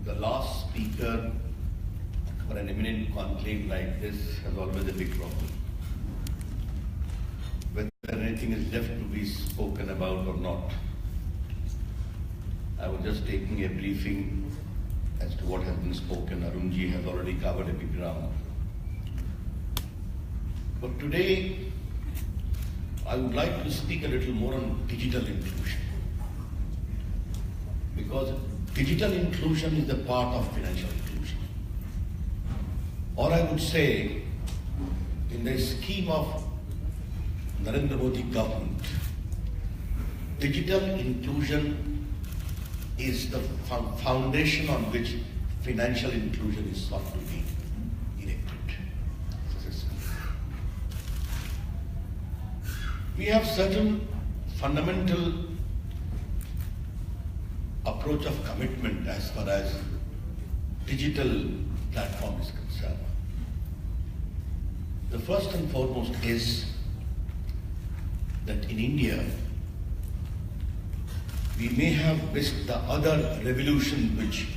The last speaker for an eminent conclave like this has always a big problem. Whether anything is left to be spoken about or not. I was just taking a briefing as to what has been spoken. Arunji has already covered a big ground. But today, I would like to speak a little more on digital inclusion. Because digital inclusion is the part of financial inclusion. Or I would say, in the scheme of Narendra Modi government, digital inclusion is the foundation on which financial inclusion is sought to be erected. We have certain fundamental approach of commitment as far as digital platform is concerned. The first and foremost is that in India, we may have missed the other revolution which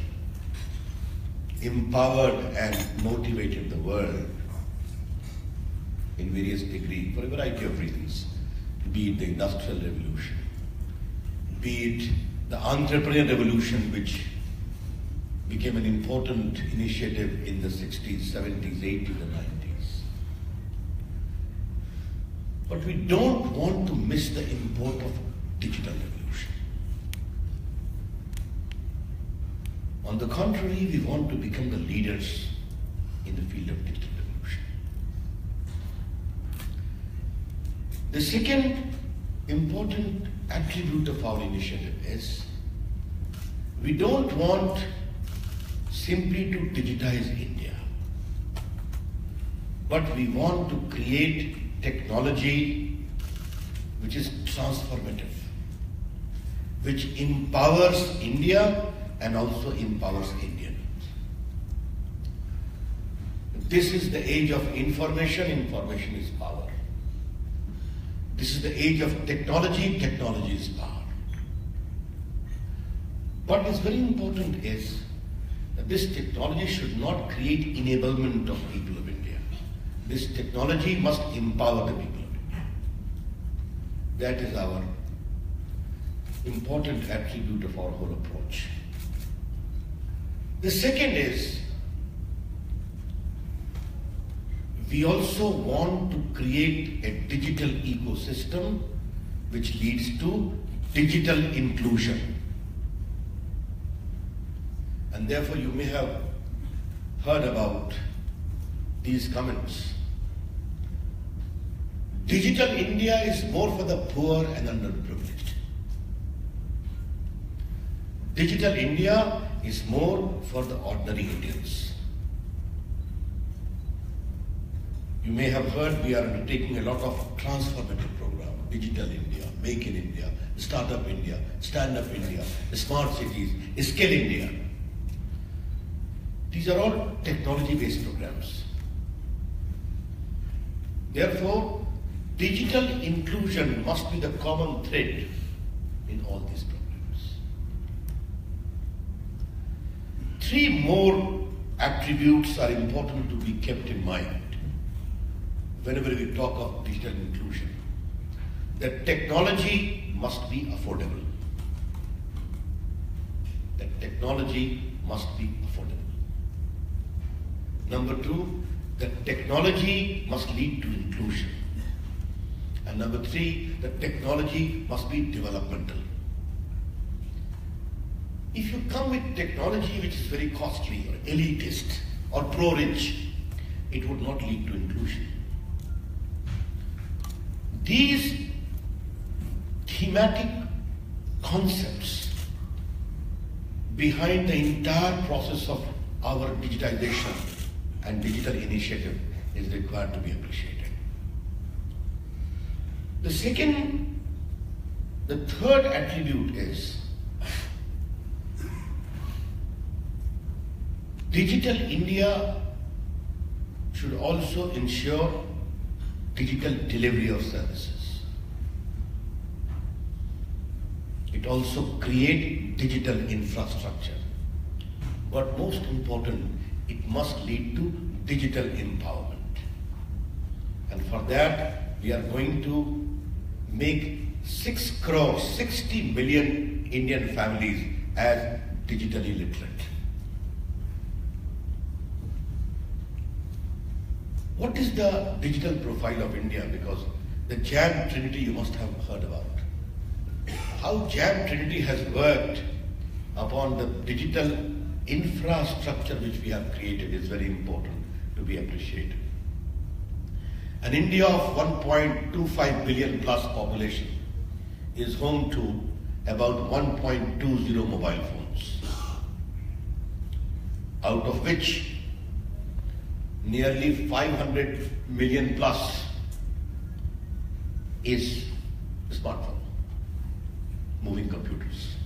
empowered and motivated the world in various degrees for a variety of reasons, be it the industrial revolution, be it the entrepreneurial revolution which became an important initiative in the 60s, 70s, 80s and 90s. But we don't want to miss the import of digital revolution. On the contrary, we want to become the leaders in the field of digital revolution. The second important attribute of our initiative is we don't want simply to digitize India, but we want to create technology which is transformative, which empowers India and also empowers Indians. This is the age of information, information is power. This is the age of technology, technology is power. What is very important is that this technology should not create enablement of people of India. This technology must empower the people of India. That is our important attribute of our whole approach. The second is, we also want to create a digital ecosystem which leads to digital inclusion. And therefore you may have heard about these comments. Digital India is more for the poor and underprivileged. Digital India is more for the ordinary Indians. You may have heard we are undertaking a lot of transformative programs. Digital India, Make in India, Startup India, Stand Up India, Smart Cities, Skill India. These are all technology-based programs. Therefore, digital inclusion must be the common thread in all these programs. Three more attributes are important to be kept in mind whenever we talk of digital inclusion. That technology must be affordable. That technology must be affordable. Number two, that technology must lead to inclusion. And number three, that technology must be developmental. If you come with technology which is very costly or elitist or pro-rich, it would not lead to inclusion. These thematic concepts behind the entire process of our digitization and digital initiative is required to be appreciated. The third attribute is Digital India should also ensure digital delivery of services. It also creates digital infrastructure. but most important, it must lead to digital empowerment. And for that, we are going to make 6 crore, 60 million Indian families as digitally literate. What is the digital profile of India? Because the JAM Trinity you must have heard about. How JAM Trinity has worked upon the digital infrastructure which we have created is very important to be appreciated. An India of 1.25 billion plus population is home to about 1.20 mobile phones, out of which nearly 500 million plus is smartphone, moving computers.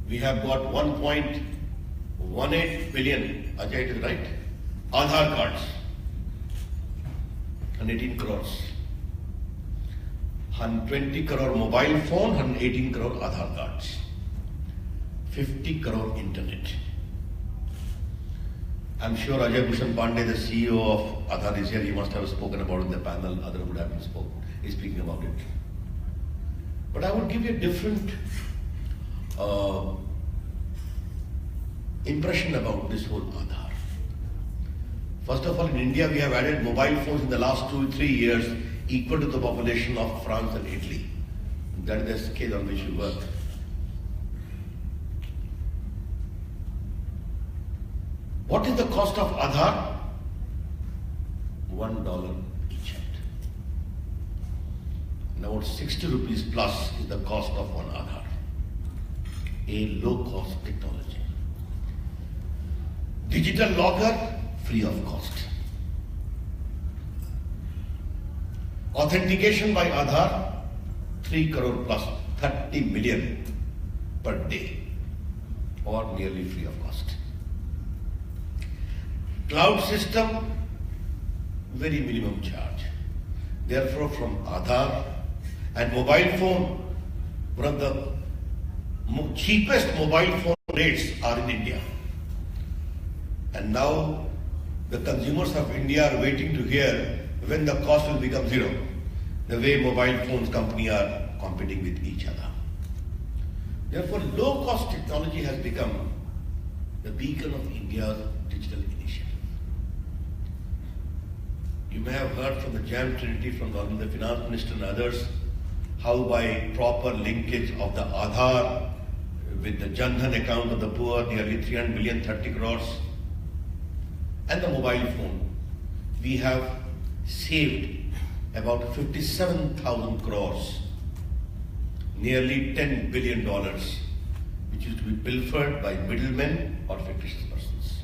We have got 1.18 billion, Ajay, it is right, Aadhaar cards, 118 crores. 120 crore mobile phone, 118 crore Aadhaar cards, 50 crore internet. I'm sure Ajay Bhushan Pandey, the CEO of Aadhaar, is here. He must have spoken about it in the panel. Other would have been speaking about it. But I would give you a different impression about this whole Aadhaar. First of all, in India, we have added mobile phones in the last 2-3 years equal to the population of France and Italy. That is the scale on which we work. What is the cost of Aadhaar? $1 each hand. Now 60 rupees plus is the cost of one Aadhaar. A low-cost technology. Digital locker, free of cost. Authentication by Aadhaar, 3 crore plus, 30 million per day, or nearly free of cost. Cloud system, very minimum charge. Therefore, from Aadhaar and mobile phone, one of the cheapest mobile phone rates are in India. And now the consumers of India are waiting to hear when the cost will become zero, the way mobile phones company are competing with each other. Therefore, low-cost technology has become the beacon of India's digital initiative. You may have heard from the JAM Trinity, from the Finance Minister and others, how by proper linkage of the Aadhaar with the Jan Dhan account of the poor, nearly 300 million, 30 crores, and the mobile phone, we have saved about 57,000 crores, nearly $10 billion, which used to be pilfered by middlemen or fictitious persons.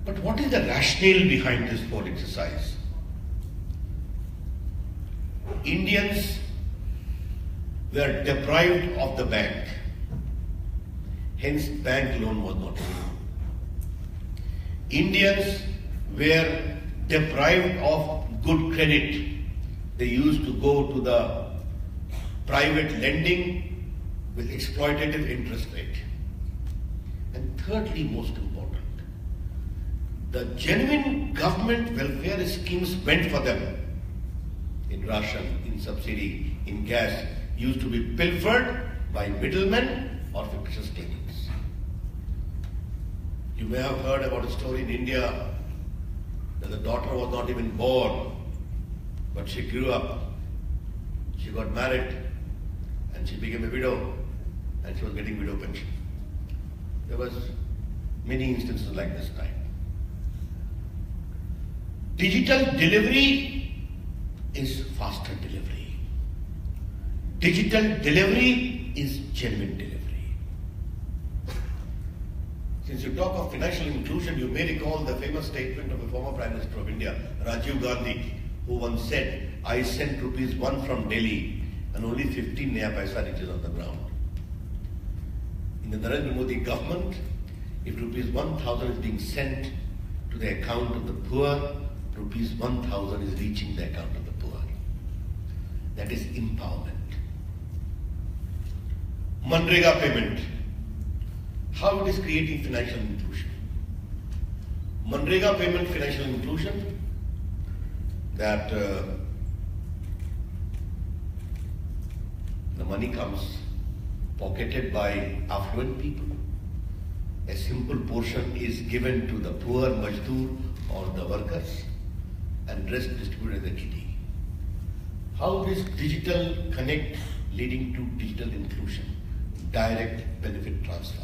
But what is the rationale behind this whole exercise? Indians were deprived of the bank, hence bank loan was not given. Indians were deprived of good credit. They used to go to the private lending with exploitative interest rate. And thirdly, most important, the genuine government welfare schemes meant for them in ration, in subsidy, in gas, used to be pilfered by middlemen or fictitious clinics. You may have heard about a story in India that the daughter was not even born, but she grew up, she got married, and she became a widow, and she was getting widow pension. There was many instances like this time. Digital delivery is faster delivery. Digital delivery is genuine delivery. Since you talk of financial inclusion, you may recall the famous statement of a former Prime Minister of India, Rajiv Gandhi, who once said, I sent ₹1 from Delhi and only 15 naya paisa reaches on the ground. In the Narendra Modi government, if ₹1,000 is being sent to the account of the poor, ₹1,000 is reaching the account of the poor. That is empowerment. Manrega payment, how it is creating financial inclusion. Manrega payment financial inclusion, that the money comes pocketed by affluent people. A simple portion is given to the poor majdoor or the workers, and rest distributed as a kitty. How is digital connect leading to digital inclusion? Direct benefit transfer.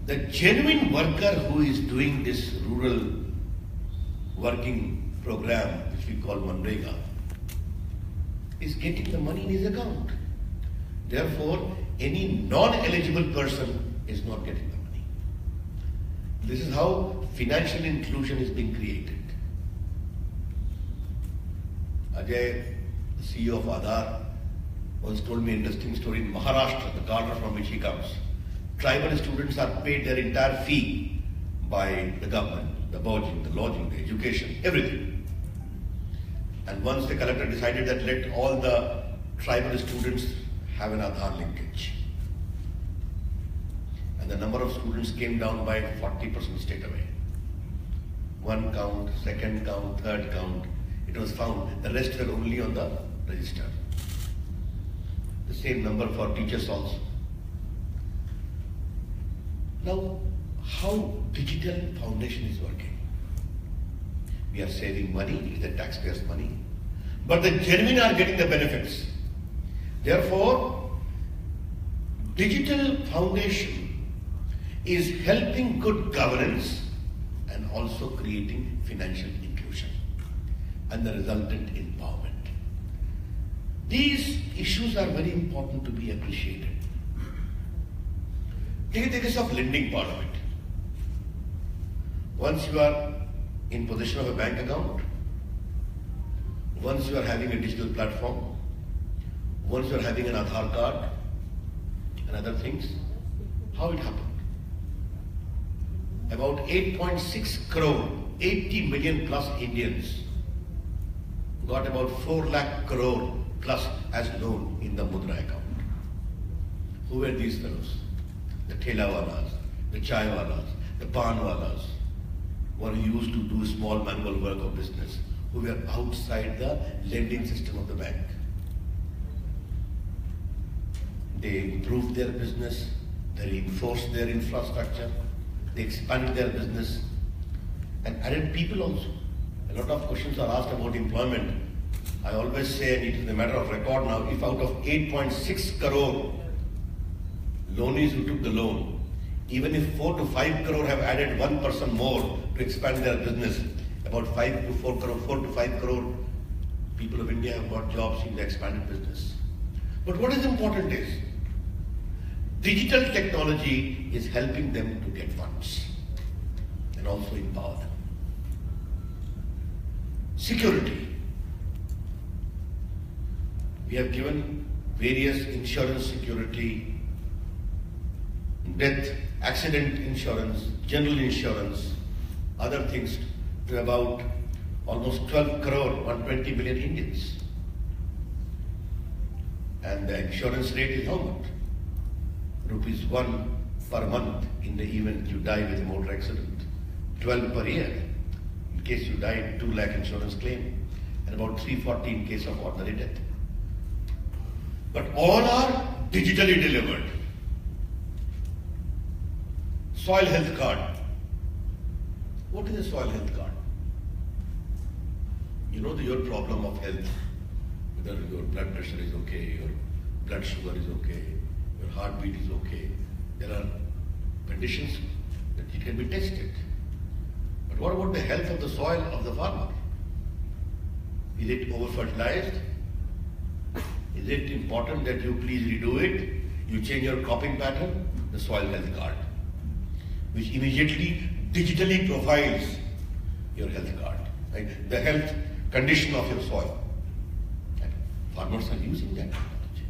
The genuine worker who is doing this rural working program, which we call Manrega, is getting the money in his account. Therefore, any non-eligible person is not getting the money. This is how financial inclusion is being created. Ajay, the CEO of Aadhaar, once told me an interesting story in Maharashtra, the corner from which he comes. Tribal students are paid their entire fee by the government, the boarding, the lodging, the education, everything. And once the collector decided that let all the tribal students have an Aadhaar linkage. And the number of students came down by 40% straight away. One count, second count, third count, it was found. The rest were only on the register. The same number for teachers also. Now, how digital foundation is working? We are saving money, it is the taxpayers' money, but the genuine are getting the benefits. Therefore, digital foundation is helping good governance and also creating financial inclusion and the resultant empowerment. These issues are very important to be appreciated. Take the case of lending part of it. Once you are in possession of a bank account, once you are having a digital platform, once you are having an Aadhaar card and other things, how it happened? About 8.6 crore, 80 million plus Indians got about 4 lakh crore plus as loan in the Mudra account. Who were these fellows? The thelawalas, the chaiwalas, the panwalas, one who used to do small manual work of business, who were outside the lending system of the bank. They improved their business, they reinforced their infrastructure, they expanded their business and added people also. A lot of questions are asked about employment. I always say, and it is a matter of record now, if out of 8.6 crore loanees who took the loan, even if 4 to 5 crore have added 1 person more to expand their business, about 5 to 4 crore, 4 to 5 crore people of India have got jobs in the expanded business. But what is important is, digital technology is helping them to get funds and also empower them. Security. We have given various insurance security, death, accident insurance, general insurance, other things to about almost 12 crore, 120 million Indians. And the insurance rate is how much? ₹1 per month in the event you die with a motor accident. 12 per year. In case you die, 2 lakh insurance claim. And about 340 in case of ordinary death. But all are digitally delivered. Soil health card. What is a soil health card? You know your problem of health, whether your blood pressure is okay, your blood sugar is okay, your heartbeat is okay. There are conditions that it can be tested. But what about the health of the soil of the farmer? Is it over-fertilized? Is it important that you please redo it? You change your cropping pattern? The soil health card, which immediately digitally profiles your health card, right? The health condition of your soil. And farmers are using that technology.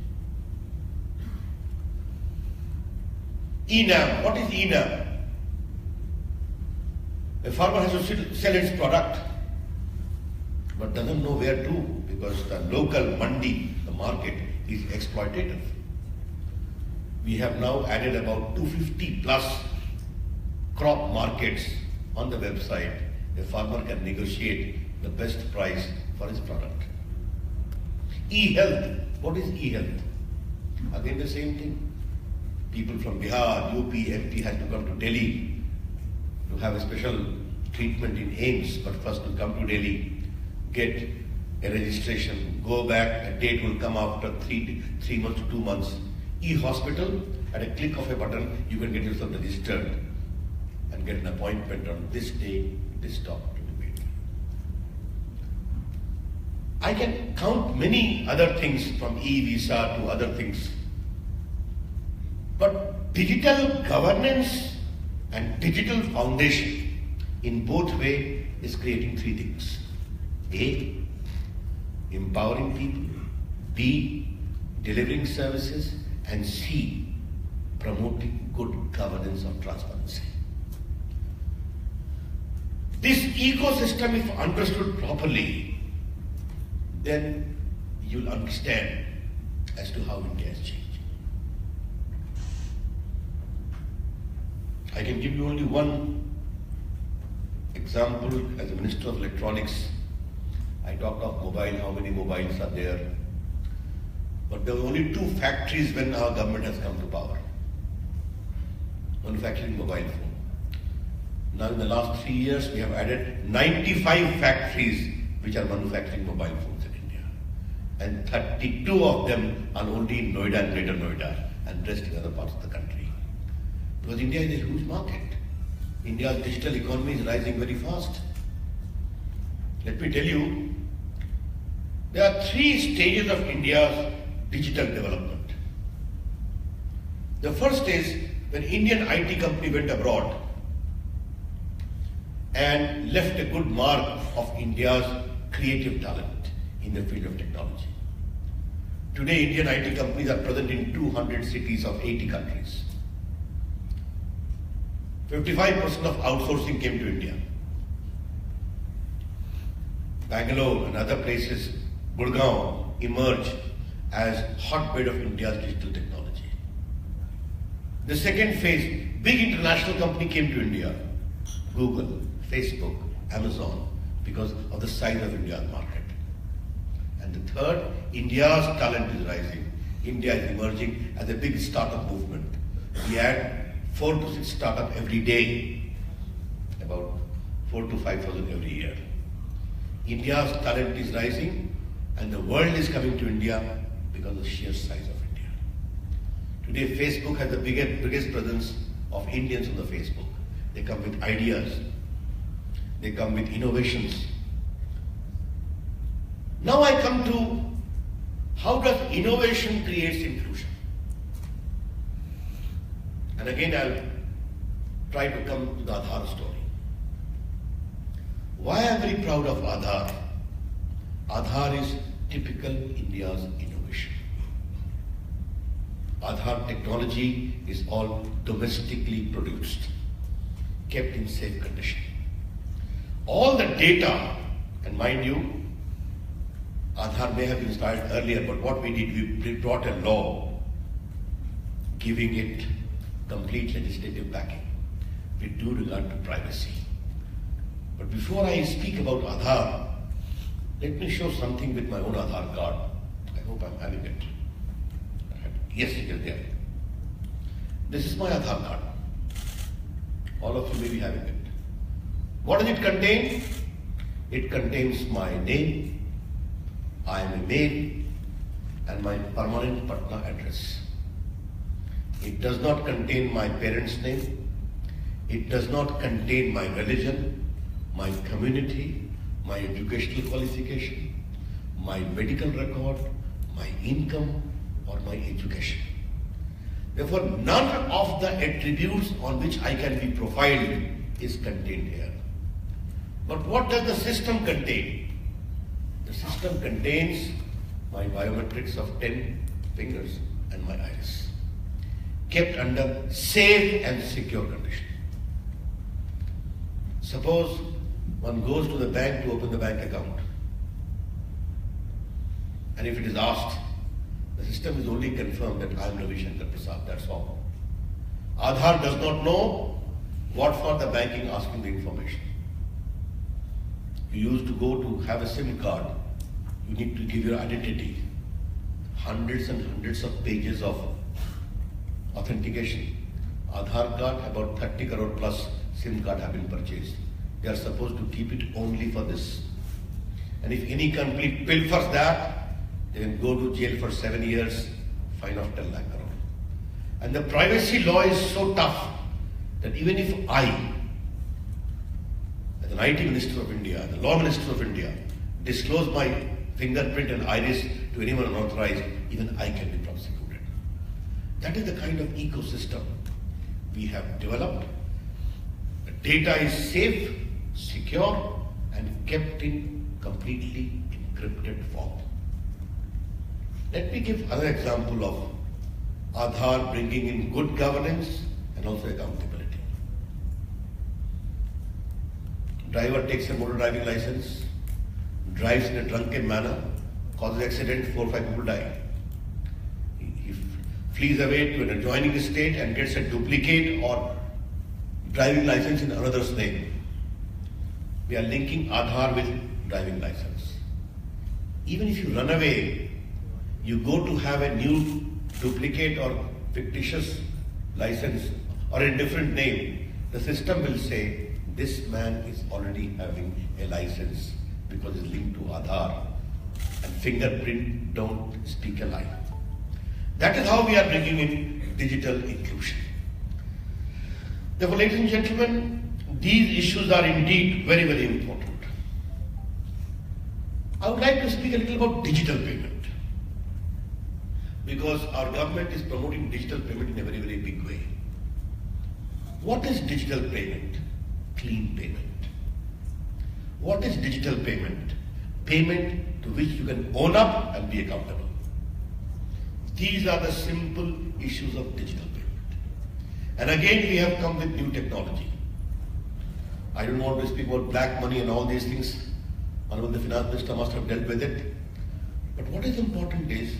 ENAM. What is ENAM? A farmer has to sell his product, but doesn't know where to, because the local mandi, the market, is exploitative. we have now added about 250 plus crop markets on the website. A farmer can negotiate the best price for his product. E-health. What is e-health? Again the same thing. People from Bihar, UP, MP had to come to Delhi to have a special treatment in AIMS, but first to come to Delhi, get a registration, go back, a date will come after 3 months to 2 months. E-hospital, at a click of a button, you can get yourself registered and get an appointment on this day, this stop to be made. I can count many other things from e-visa to other things. But digital governance and digital foundation in both ways is creating 3 things. A, empowering people. B, delivering services. And C, promoting good governance or transparency. This ecosystem, if understood properly, then you'll understand as to how India has changed. I can give you only one example. As a Minister of Electronics, I talked of mobile, how many mobiles are there. But there were only 2 factories when our government has come to power. Manufacturing mobile phone. Now in the last 3 years, we have added 95 factories which are manufacturing mobile phones in India. And 32 of them are only in Noida and Greater Noida and rest in other parts of the country. Because India is a huge market. India's digital economy is rising very fast. Let me tell you, there are 3 stages of India's digital development. The first is when Indian IT company went abroad and left a good mark of India's creative talent in the field of technology. Today, Indian IT companies are present in 200 cities of 80 countries. 55% of outsourcing came to India. Bangalore and other places, Gurgaon, emerged as hotbed of India's digital technology. The second phase, big international company came to India. Google, Facebook, Amazon, because of the size of India's market. And the third, India's talent is rising. India is emerging as a big startup movement. We add 4 to 6 startups every day, about 4 to 5,000 every year. India's talent is rising and the world is coming to India because of the sheer size of India. Today, Facebook has the biggest presence of Indians on the Facebook. They come with ideas. They come with innovations. Now I come to how does innovation create inclusion? And again, I'll try to come to the Aadhaar story. Why I'm very proud of Aadhaar? Aadhaar is typical India's innovation. Aadhaar technology is all domestically produced, kept in safe condition. All the data, and mind you, Aadhaar may have been started earlier, but what we did, we brought a law giving it complete legislative backing with due regard to privacy. But before I speak about Aadhaar, let me show something with my own Aadhaar card. I hope I'm having it. Yes, it is there. This is my Aadhaar card. All of you may be having it. What does it contain? It contains my name, I am a male, and my permanent Patna address. It does not contain my parents' name. It does not contain my religion, my community, my educational qualification, my medical record, my income, or my education. Therefore, none of the attributes on which I can be profiled is contained here. But what does the system contain? The system contains my biometrics of 10 fingers and my iris, kept under safe and secure condition. Suppose one goes to the bank to open the bank account, and if it is asked The system is only confirmed that I am Ravi Shankar Prasad, that's all. Aadhaar does not know what for the banking asking the information. You used to go to have a SIM card, you need to give your identity. Hundreds and hundreds of pages of authentication. Aadhaar card, about 30 crore plus SIM card have been purchased. They are supposed to keep it only for this. And if any company pilfers that, they can go to jail for 7 years, fine of 10 lakh crore. And the privacy law is so tough that even if I, as an IT Minister of India, the Law Minister of India, disclose my fingerprint and iris to anyone unauthorized, even I can be prosecuted. That is the kind of ecosystem we have developed. The data is safe, secure, and kept in completely encrypted form. Let me give another example of Aadhaar bringing in good governance and also accountability. Driver takes a motor driving license, drives in a drunken manner, causes accident, 4 or 5 people die. He flees away to an adjoining state and gets a duplicate or driving license in another's name. We are linking Aadhaar with driving license. Even if you run away, you go to have a new duplicate or fictitious license or a different name, the system will say this man is already having a license because it's linked to Aadhaar, and fingerprint don't speak a lie. That is how we are bringing in digital inclusion. Therefore, ladies and gentlemen, these issues are indeed very, very important. I would like to speak a little about digital payment, because our government is promoting digital payment in a very, very big way. What is digital payment? Clean payment. What is digital payment? Payment to which you can own up and be accountable. These are the simple issues of digital payment. And again, we have come with new technology. I don't want to speak about black money and all these things. Honorable the Finance Minister must have dealt with it. But what is important is,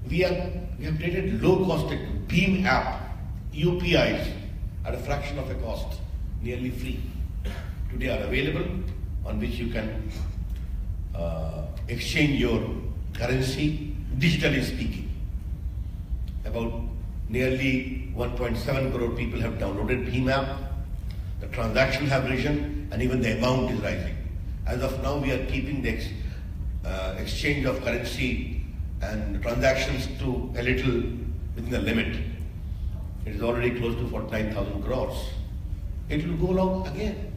we have created low-cost BHIM app, UPIs, at a fraction of a cost, nearly free. Today are available, on which you can exchange your currency, digitally speaking. About nearly 1.7 crore people have downloaded BHIM app. The transactions have risen, and even the amount is rising. As of now, we are keeping the exchange of currency and transactions to a little within the limit. It is already close to 49,000 crores. It will go along again.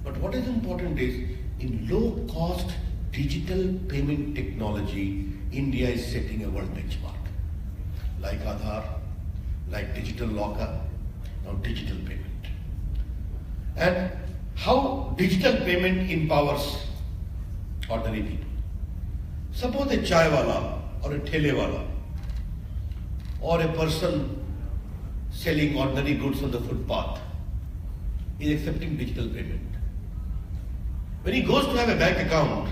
But what is important is, in low-cost digital payment technology, India is setting a world benchmark. Like Aadhaar, like digital locker, now digital payment. And how digital payment empowers ordinary people. Suppose a chai wala or a thele wala or a person selling ordinary goods on the footpath is accepting digital payment. When he goes to have a bank account,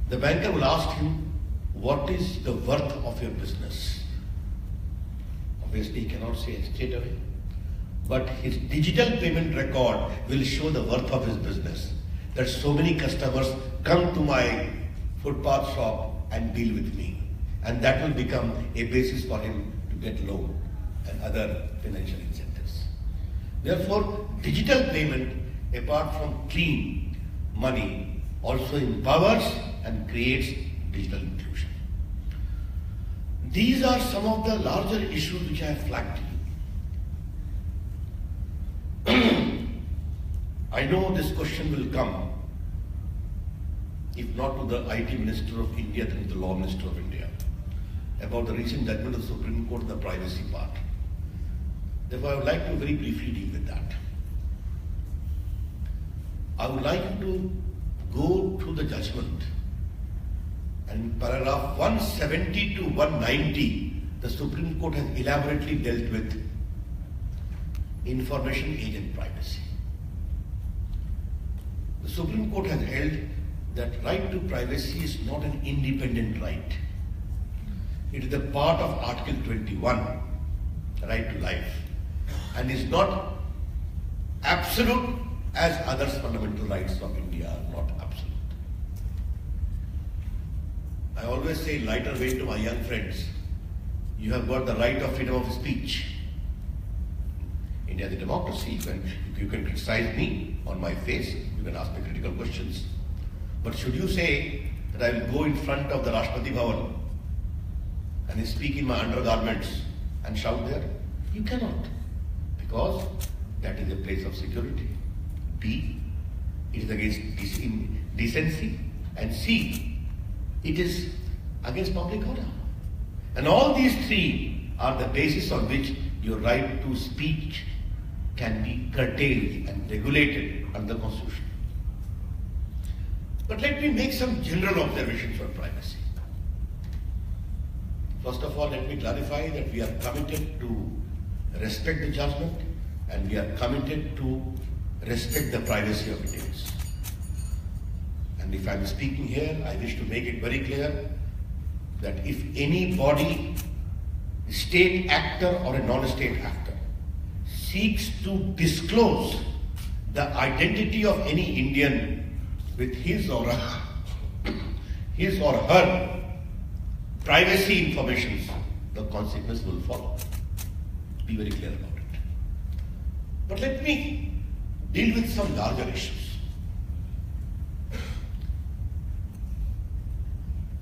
the banker will ask him, what is the worth of your business? Obviously, he cannot say it straight away. But his digital payment record will show the worth of his business. That so many customers come to my footpath shop and deal with me. And that will become a basis for him to get loan and other financial incentives. Therefore, digital payment, apart from clean money, also empowers and creates digital inclusion. These are some of the larger issues which I have flagged to you. I know this question will come, if not to the IT Minister of India, then to the Law Minister of India, about the recent judgment of the Supreme Court in the privacy part. Therefore, I would like to very briefly deal with that. I would like you to go through the judgment, and in paragraph 170 to 190, the Supreme Court has elaborately dealt with information age and privacy. The Supreme Court has held that right to privacy is not an independent right. It is a part of Article 21, right to life, and is not absolute as others fundamental rights of India are not absolute. I always say lighter weight to my young friends, you have got the right of freedom of speech. India is a democracy. You can criticize me on my face, you can ask me critical questions. But should you say that I will go in front of the Rashtrapati Bhavan and speak in my undergarments and shout there? You cannot, because that is a place of security. B, it is against decency, and C, it is against public order. And all these three are the basis on which your right to speech can be curtailed and regulated under the Constitution. But let me make some general observations on privacy. First of all, let me clarify that we are committed to respect the judgment and we are committed to respect the privacy of Indians. And if I am speaking here, I wish to make it very clear that if any body, state actor or a non-state actor, seeks to disclose the identity of any Indian with his or her privacy information, the consequence will follow. Be very clear about it. But let me deal with some larger issues.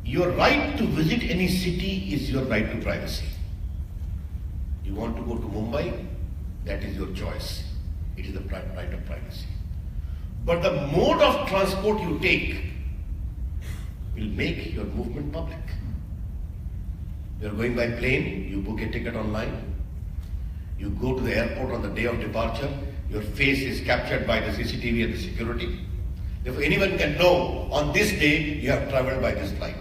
Your right to visit any city is your right to privacy. You want to go to Mumbai, that is your choice. It is the right of privacy. But the mode of transport you take will make your movement public. You are going by plane, you book a ticket online, you go to the airport on the day of departure, your face is captured by the CCTV and the security. Therefore, anyone can know on this day you have traveled by this flight.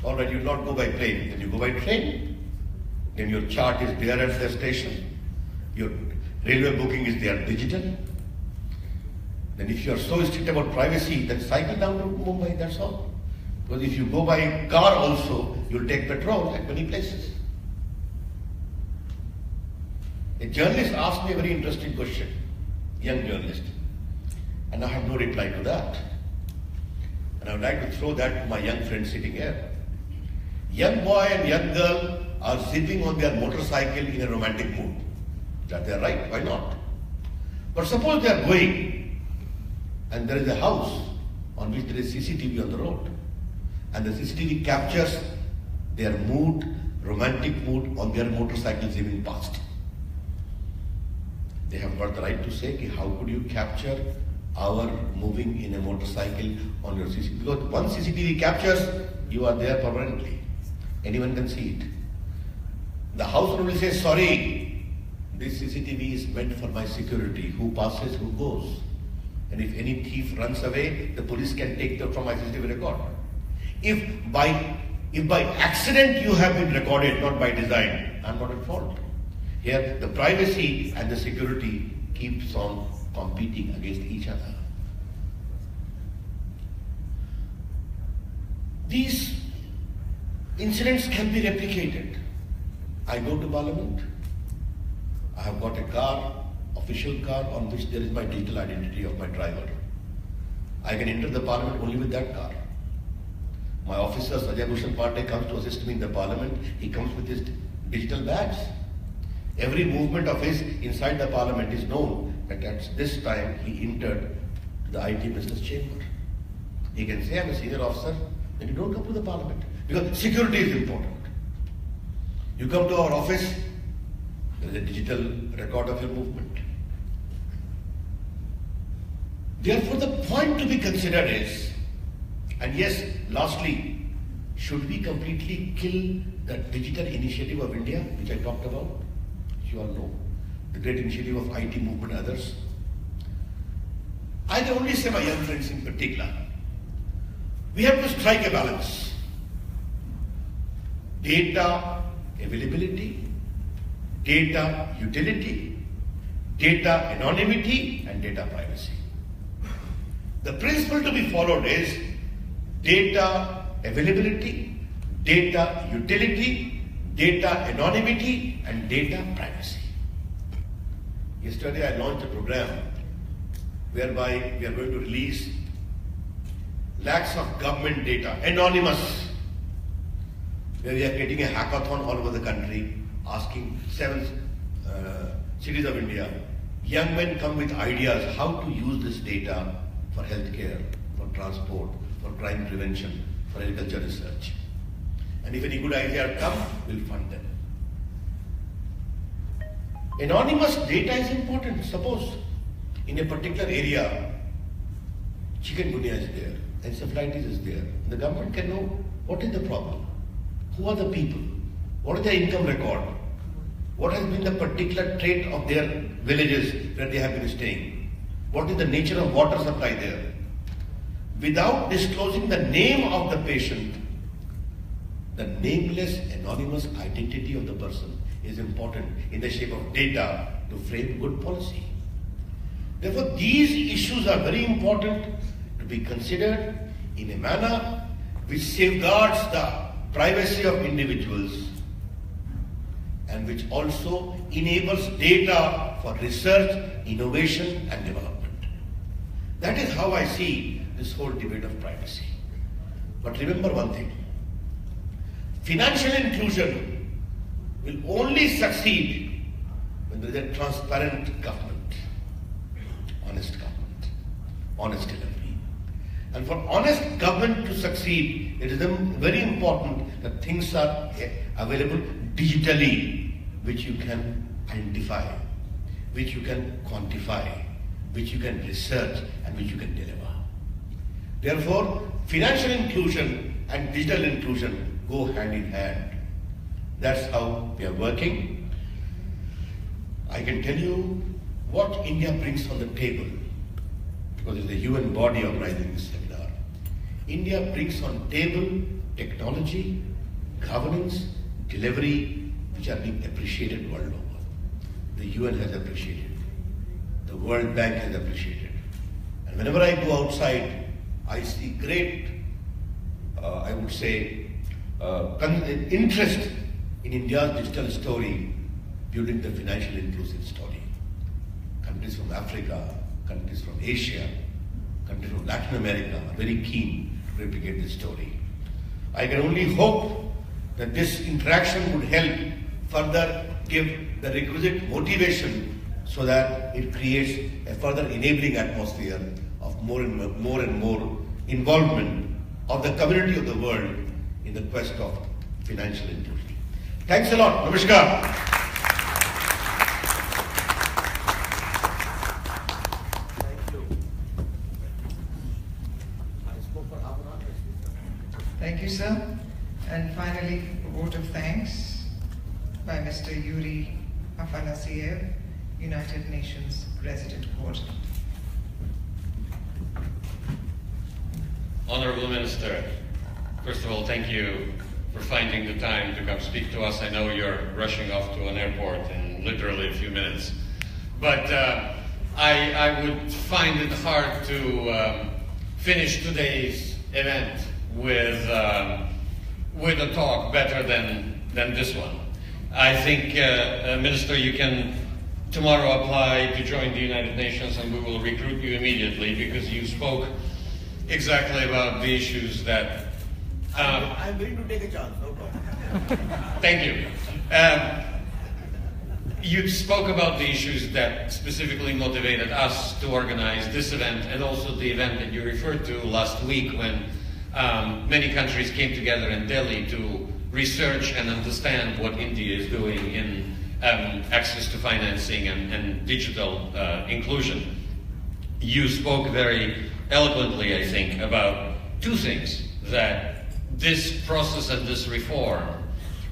All right, you do not go by plane, then you go by train. Then your chart is there at the station. Your railway booking is there digital. Then if you are so strict about privacy, then cycle down to Mumbai, that's all. Because if you go by car also, you'll take petrol at many places. A journalist asked me a very interesting question, young journalist, and I have no reply to that. And I would like to throw that to my young friend sitting here. Young boy and young girl are zipping on their motorcycle in a romantic mood. That they are right, why not? But suppose they are going and there is a house on which there is CCTV on the road and the CCTV captures their mood, romantic mood on their motorcycle zipping past. They have got the right to say, how could you capture our moving in a motorcycle on your CCTV? Because once CCTV captures, you are there permanently. Anyone can see it. The house owner will say, sorry, this CCTV is meant for my security. Who passes, who goes. And if any thief runs away, the police can take that from my CCTV record. If by accident you have been recorded, not by design, I'm not at fault. Here, the privacy and the security keeps on competing against each other. These incidents can be replicated. I go to Parliament, I have got a car, official car, on which there is my digital identity of my driver. I can enter the Parliament only with that car. My officer, Sajay Bhushan Pandey, comes to assist me in the Parliament. He comes with his digital badge. Every movement of his inside the Parliament is known that at this time he entered the IT business chamber. He can say, I'm a senior officer, then you don't come to the Parliament. Because security is important. You come to our office, there is a digital record of your movement. Therefore, the point to be considered is, and yes, lastly, should we completely kill the digital initiative of India, which I talked about? You all know, the great initiative of IT movement and others. I can only say, my young friends in particular, we have to strike a balance. Data availability, data utility, data anonymity, and data privacy. The principle to be followed is data availability, data utility, data anonymity, and data privacy. Yesterday I launched a program whereby we are going to release lakhs of government data, anonymous, where we are creating a hackathon all over the country, asking 7 cities of India. Young men come with ideas how to use this data for healthcare, for transport, for crime prevention, for agriculture research. And if any good idea come, we'll fund them. Anonymous data is important. Suppose in a particular area, chikungunya is there, encephalitis is there. The government can know what is the problem, who are the people, what is their income record, what has been the particular trait of their villages where they have been staying, what is the nature of water supply there. Without disclosing the name of the patient, the nameless, anonymous identity of the person is important in the shape of data to frame good policy. Therefore, these issues are very important to be considered in a manner which safeguards the privacy of individuals and which also enables data for research, innovation, and development. That is how I see this whole debate of privacy. But remember one thing, financial inclusion will only succeed when there is a transparent government, honest government, honest delivery. And for honest government to succeed, it is very important that things are available digitally, which you can identify, which you can quantify, which you can research, and which you can deliver. Therefore, financial inclusion and digital inclusion go hand in hand. That's how we are working. I can tell you what India brings on the table, because it's the UN body organizing this seminar. India brings on table technology, governance, delivery, which are being appreciated world over. The UN has appreciated. The World Bank has appreciated. And whenever I go outside, I see great, I would say, interest in India's digital story during the financial inclusive story. Countries from Africa, countries from Asia, countries from Latin America are very keen to replicate this story. I can only hope that this interaction would help further give the requisite motivation so that it creates a further enabling atmosphere of more and more involvement of the community of the world in the quest of financial inclusion. Thanks a lot. Namaskar. Thank you, sir. And finally, a vote of thanks by Mr. Yuri Afanasiev, United Nations Resident Coordinator. Honorable Minister, first of all, thank you for finding the time to come speak to us. I know you're rushing off to an airport in literally a few minutes. But I would find it hard to finish today's event with a talk better than this one. I think, Minister, you can tomorrow apply to join the United Nations and we will recruit you immediately because you spoke exactly about the issues that... I'm willing to take a chance, no problem. Thank you. You spoke about the issues that specifically motivated us to organize this event and also the event that you referred to last week when many countries came together in Delhi to research and understand what India is doing in access to financing and digital inclusion. You spoke very eloquently, I think, about two things: that this process and this reform,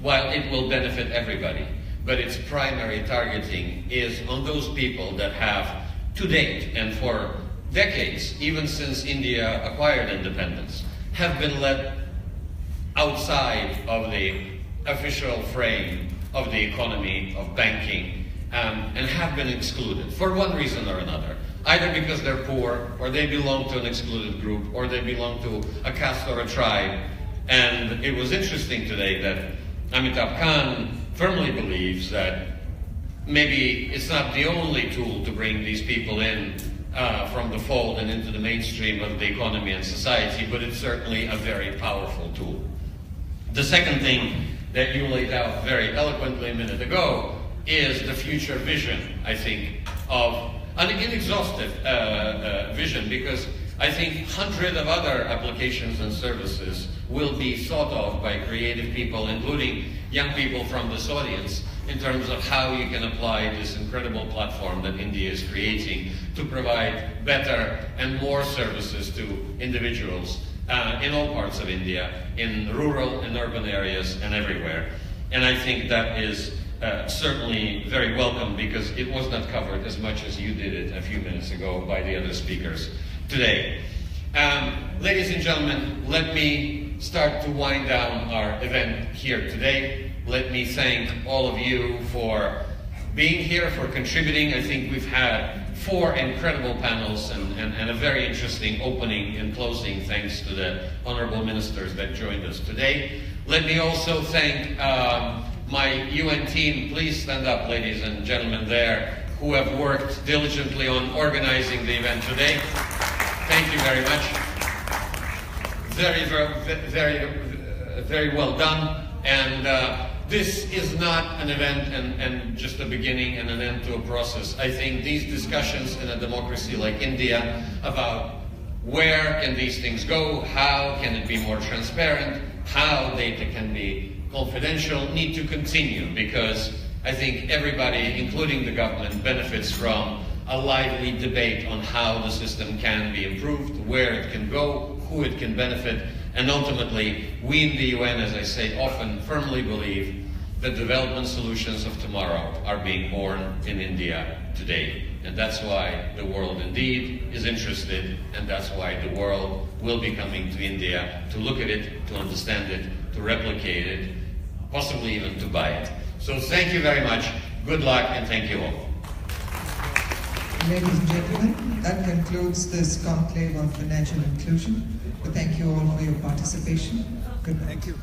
while it will benefit everybody, but its primary targeting is on those people that have, to date and for decades, even since India acquired independence, have been let outside of the official frame of the economy, of banking, and have been excluded for one reason or another. Either because they're poor, or they belong to an excluded group, or they belong to a caste or a tribe And it was interesting today that Amitabh Khan firmly believes that maybe it's not the only tool to bring these people in from the fold and into the mainstream of the economy and society, but it's certainly a very powerful tool. The second thing that you laid out very eloquently a minute ago is the future vision, I think, of an inexhaustive vision, because I think hundreds of other applications and services will be thought of by creative people, including young people from this audience, in terms of how you can apply this incredible platform that India is creating to provide better and more services to individuals in all parts of India, in rural and urban areas and everywhere. And I think that is certainly very welcome, because it was not covered as much as you did it a few minutes ago by the other speakers today. Ladies and gentlemen, let me start to wind down our event here today. Let me thank all of you for being here, for contributing. I think we've had 4 incredible panels and a very interesting opening and closing, thanks to the honorable ministers that joined us today. Let me also thank my UN team. Please stand up, ladies and gentlemen there, who have worked diligently on organizing the event today. Thank you very much. Very well done. And this is not an event and just a beginning and an end to a process. I think these discussions in a democracy like India about where can these things go, how can it be more transparent, how data can be confidential, need to continue, because I think everybody, including the government, benefits from a lively debate on how the system can be improved, where it can go, who it can benefit, and ultimately, we in the UN, as I say, often firmly believe that development solutions of tomorrow are being born in India today. And that's why the world indeed is interested, and that's why the world will be coming to India to look at it, to understand it, to replicate it, possibly even to buy it. So thank you very much, good luck, and thank you all. Ladies and gentlemen, that concludes this conclave on financial inclusion. We thank you all for your participation. Good night. Thank you.